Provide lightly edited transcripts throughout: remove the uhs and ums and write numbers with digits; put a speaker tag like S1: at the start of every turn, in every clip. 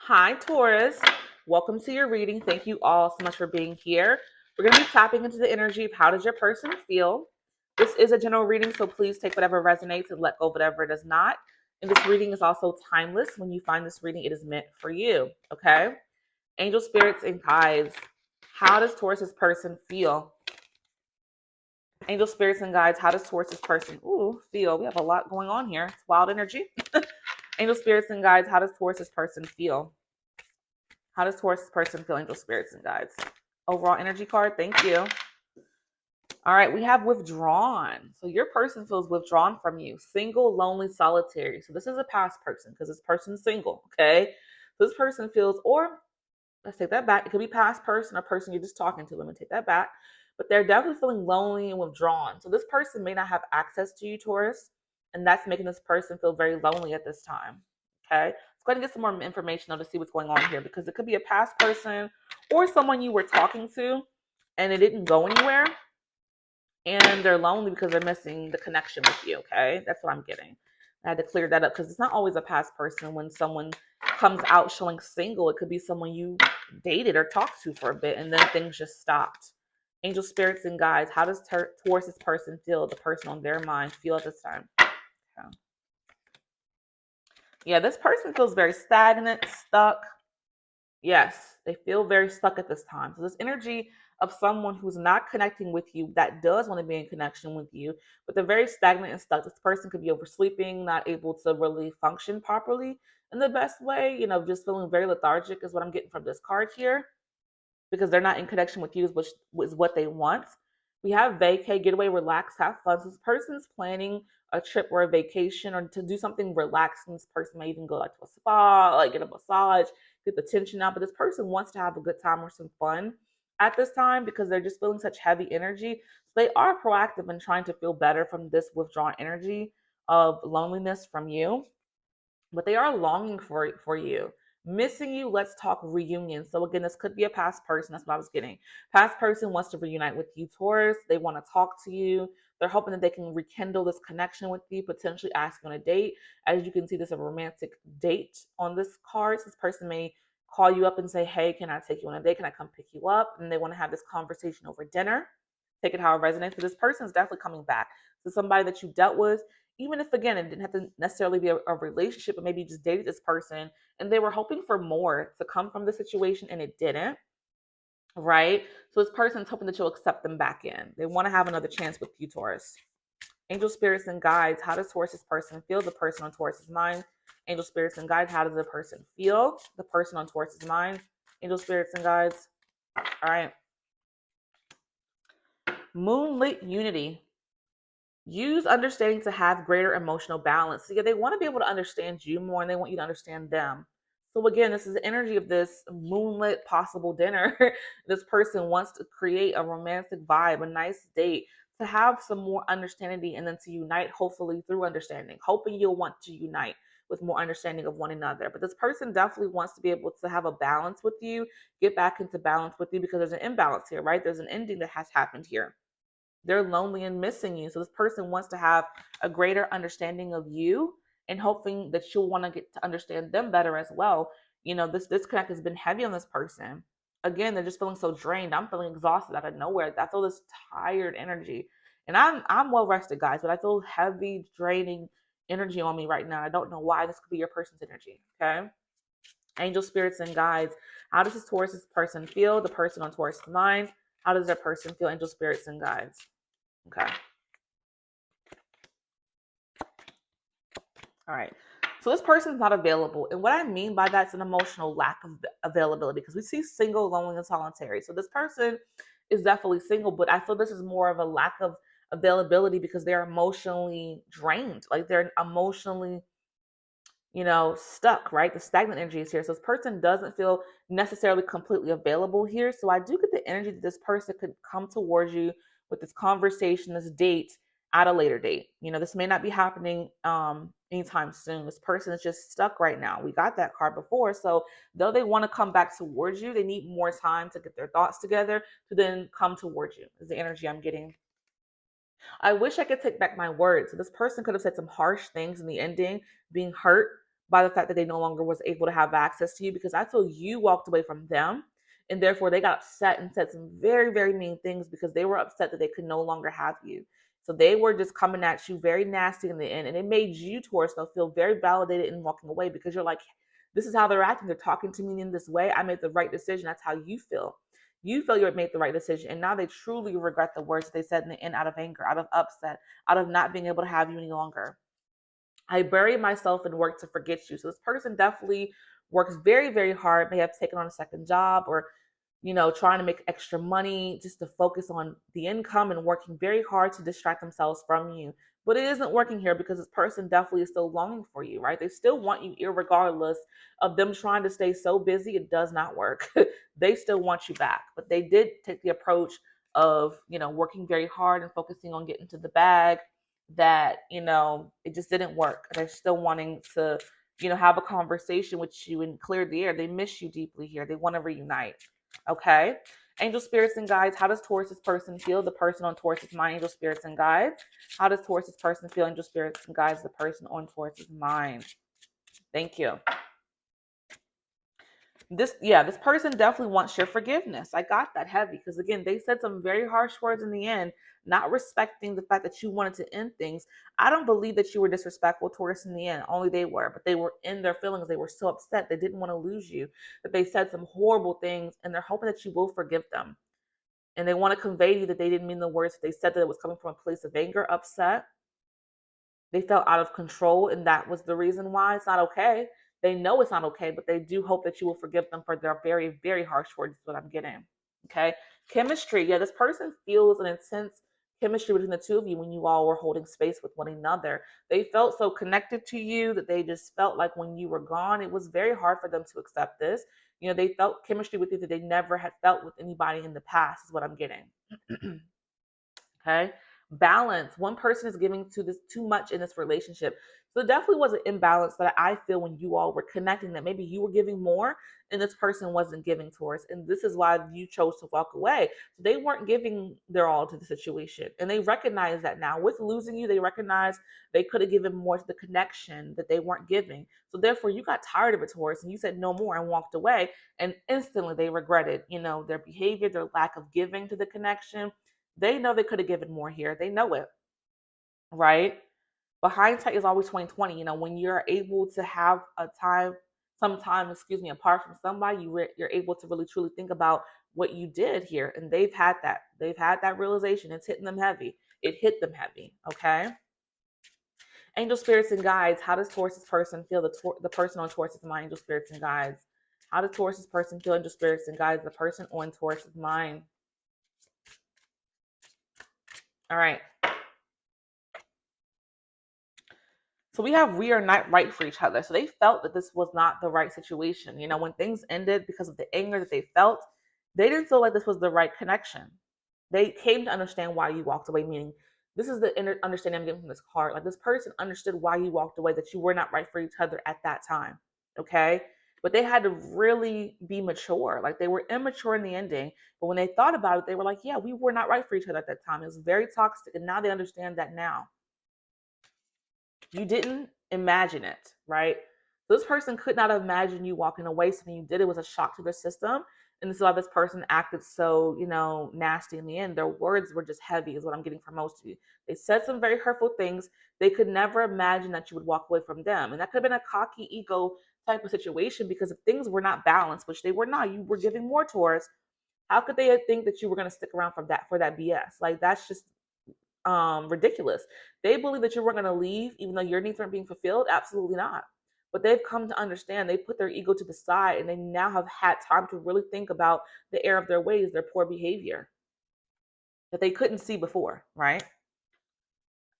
S1: Hi, Taurus. Welcome to your reading. Thank you all so much for being here. We're going to be tapping into the energy of how does your person feel. This is a general reading, so please take whatever resonates and let go of whatever does not. And this reading is also timeless. When you find this reading, it is meant for you. Okay? Angel spirits and guides. How does Taurus's person feel? Angel spirits and guides. How does Taurus's person feel? We have a lot going on here. It's wild energy. Angel spirits and guides. How does Taurus's person feel? How does Taurus person feel, angel spirits and guides? Overall energy card, thank you. All right, we have withdrawn. So your person feels withdrawn from you. Single, lonely, solitary. So this is a past person because this person's single, okay? So this person feels, or let's take that back. It could be past person or person you're just talking to. Let me take that back. But they're definitely feeling lonely and withdrawn. So this person may not have access to you, Taurus, and that's making this person feel very lonely at this time. Okay. Let's go ahead and get some more information to see what's going on here because it could be a past person or someone you were talking to and it didn't go anywhere and they're lonely because they're missing the connection with you. Okay. That's what I'm getting. I had to clear that up because it's not always a past person when someone comes out showing single. It could be someone you dated or talked to for a bit and then things just stopped. Angel spirits and guides. How does Taurus's person feel? The person on their mind feel at this time? Okay. Yeah, this person feels very stagnant, stuck. Yes, they feel very stuck at this time. So this energy of someone who's not connecting with you that does want to be in connection with you, but they're very stagnant and stuck. This person could be oversleeping, not able to really function properly in the best way, just feeling very lethargic is what I'm getting from this card here because they're not in connection with you, which is what they want. We have vacay, get away, relax, have fun. So this person's planning a trip or a vacation or to do something relaxing. This person may even go like to a spa, like get a massage, get the tension out. But this person wants to have a good time or some fun at this time because they're just feeling such heavy energy. So they are proactive in trying to feel better from this withdrawn energy of loneliness from you, but they are longing for you, missing you. Let's talk reunion. So again, this could be a past person. That's what I was getting. Past person wants to reunite with you, Taurus. They want to talk to you. They're hoping that they can rekindle this connection with you, potentially ask you on a date. As you can see, there's a romantic date on this card. So this person may call you up and say, hey, can I take you on a date? Can I come pick you up? And they want to have this conversation over dinner. Take it how it resonates. So this person is definitely coming back. So somebody that you dealt with, even if again it didn't have to necessarily be a relationship, but maybe you just dated this person and they were hoping for more to come from the situation and it didn't, right? So this person's hoping that you'll accept them back in. They want to have another chance with you, Taurus. Angel spirits and guides. How does Taurus's person feel? The person on Taurus's mind. Angel spirits and guides. How does the person feel? The person on Taurus's mind. Angel spirits and guides. All right. Moonlit unity. Use understanding to have greater emotional balance. So yeah, they want to be able to understand you more and they want you to understand them. So again, this is the energy of this moonlit possible dinner. This person wants to create a romantic vibe, a nice date, to have some more understanding and then to unite, hopefully through understanding, hoping you'll want to unite with more understanding of one another. But this person definitely wants to be able to have a balance with you, get back into balance with you because there's an imbalance here, right? There's an ending that has happened here. They're lonely and missing you. So this person wants to have a greater understanding of you and hoping that you'll want to get to understand them better as well. This disconnect has been heavy on this person. Again, they're just feeling so drained. I'm feeling exhausted out of nowhere. I feel this tired energy. And I'm well rested, guys, but I feel heavy, draining energy on me right now. I don't know why. This could be your person's energy. Okay. Angel spirits and guides. How does this Taurus person feel? The person on Taurus' mind. How does their person feel? Angel spirits and guides. Okay. All right. So this person's not available. And what I mean by that's an emotional lack of availability because we see single, lonely, and solitary. So this person is definitely single, but I feel this is more of a lack of availability because they're emotionally drained. Like they're emotionally, stuck, right? The stagnant energy is here. So this person doesn't feel necessarily completely available here. So I do get the energy that this person could come towards you with this conversation, this date at a later date. This may not be happening anytime soon. This person is just stuck right now. We got that card before. So though they want to come back towards you, they need more time to get their thoughts together to then come towards you, is the energy I'm getting. I wish I could take back my words. So this person could have said some harsh things in the ending, being hurt by the fact that they no longer was able to have access to you, because I feel you walked away from them, and therefore they got upset and said some very, very mean things because they were upset that they could no longer have you. So they were just coming at you very nasty in the end, and it made you, Taurus, though, feel very validated in walking away, because you're like, this is how they're acting. They're talking to me in this way. I made the right decision. That's how you feel. You feel you made the right decision, and now they truly regret the words they said in the end, out of anger, out of upset, out of not being able to have you any longer. I buried myself and worked to forget you. So this person definitely works very, very hard, may have taken on a second job, or trying to make extra money just to focus on the income and working very hard to distract themselves from you. But it isn't working here, because this person definitely is still longing for you, right? They still want you, irregardless of them trying to stay so busy. It does not work. They still want you back, but they did take the approach of, working very hard and focusing on getting to the bag, that, it just didn't work. They're still wanting to, have a conversation with you and clear the air. They miss you deeply here. They want to reunite. Okay. Angel spirits and guides. How does Taurus's person feel? The person on Taurus's mind. Angel spirits and guides. How does Taurus's person feel? Angel spirits and guides. The person on Taurus's mind. Thank you. This person definitely wants your forgiveness. I got that heavy, because again, they said some very harsh words in the end, not respecting the fact that you wanted to end things. I don't believe that you were disrespectful, Taurus, in the end. Only they were, but they were in their feelings. They were so upset. They didn't want to lose you, that they said some horrible things, and they're hoping that you will forgive them. And they want to convey to you that they didn't mean the words that they said, that it was coming from a place of anger, upset. They felt out of control, and that was the reason why. It's not okay. They know it's not okay, but they do hope that you will forgive them for their very, very harsh words. Is what I'm getting. Okay. Chemistry. Yeah, this person feels an intense chemistry between the two of you when you all were holding space with one another. They felt so connected to you that they just felt like when you were gone, it was very hard for them to accept this. They felt chemistry with you that they never had felt with anybody in the past, is what I'm getting. Okay. Balance. One person is giving to this too much in this relationship. So it definitely was an imbalance that I feel when you all were connecting, that maybe you were giving more and this person wasn't giving towards. And this is why you chose to walk away. So they weren't giving their all to the situation. And they recognize that now. With losing you, they recognize they could have given more to the connection that they weren't giving. So therefore you got tired of it, Taurus, and you said no more and walked away. And instantly they regretted, their behavior, their lack of giving to the connection. They know they could have given more here. They know it, right? But hindsight is always 2020. When you're able to have some time, apart from somebody, you're able to really truly think about what you did here. And they've had that. They've had that realization. It's hitting them heavy. It hit them heavy. Okay. Angel spirits and guides. How does Taurus's person feel? The person on Taurus's mind. Angel spirits and guides. How does Taurus's person feel? Angel spirits and guides. The person on Taurus's mind. All right. So we are not right for each other. So they felt that this was not the right situation. When things ended because of the anger that they felt, they didn't feel like this was the right connection. They came to understand why you walked away, meaning this is the understanding I'm getting from this card. Like, this person understood why you walked away, that you were not right for each other at that time. Okay. But they had to really be mature. Like, they were immature in the ending. But when they thought about it, they were like, yeah, we were not right for each other at that time. It was very toxic. And now they understand that now. You didn't imagine it, right? This person could not imagine you walking away. So when you did, it was a shock to their system. And this is why this person acted so, nasty in the end. Their words were just heavy, is what I'm getting from most of you. They said some very hurtful things. They could never imagine that you would walk away from them. And that could have been a cocky ego type of situation, because if things were not balanced, which they were not, you were giving more towards, how could they think that you were going to stick around for that BS? Like, that's just ridiculous. They believe that you weren't going to leave even though your needs weren't being fulfilled. Absolutely not. But they've come to understand. They put their ego to the side, and they now have had time to really think about the error of their ways, their poor behavior that they couldn't see before, right?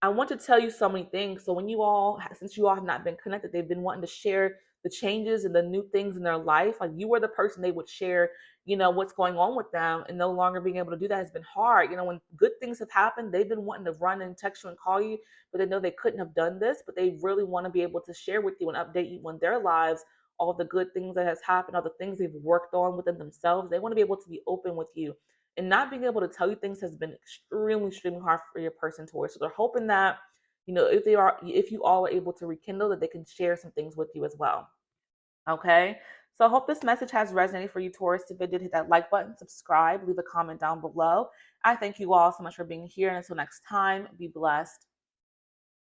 S1: I want to tell you so many things. So since you all have not been connected, they've been wanting to share the changes and the new things in their life. Like, you were the person they would share, what's going on with them, and no longer being able to do that has been hard. When good things have happened, they've been wanting to run and text you and call you, but they know they couldn't have done this, but they really want to be able to share with you and update you on their lives, all the good things that has happened, all the things they've worked on within themselves. They want to be able to be open with you, and not being able to tell you things has been extremely, extremely hard for your person towards. So they're hoping that, if you all are able to rekindle, that they can share some things with you as well. Okay. So I hope this message has resonated for you, Taurus. If it did, hit that like button, subscribe, leave a comment down below. I thank you all so much for being here. And until next time, be blessed.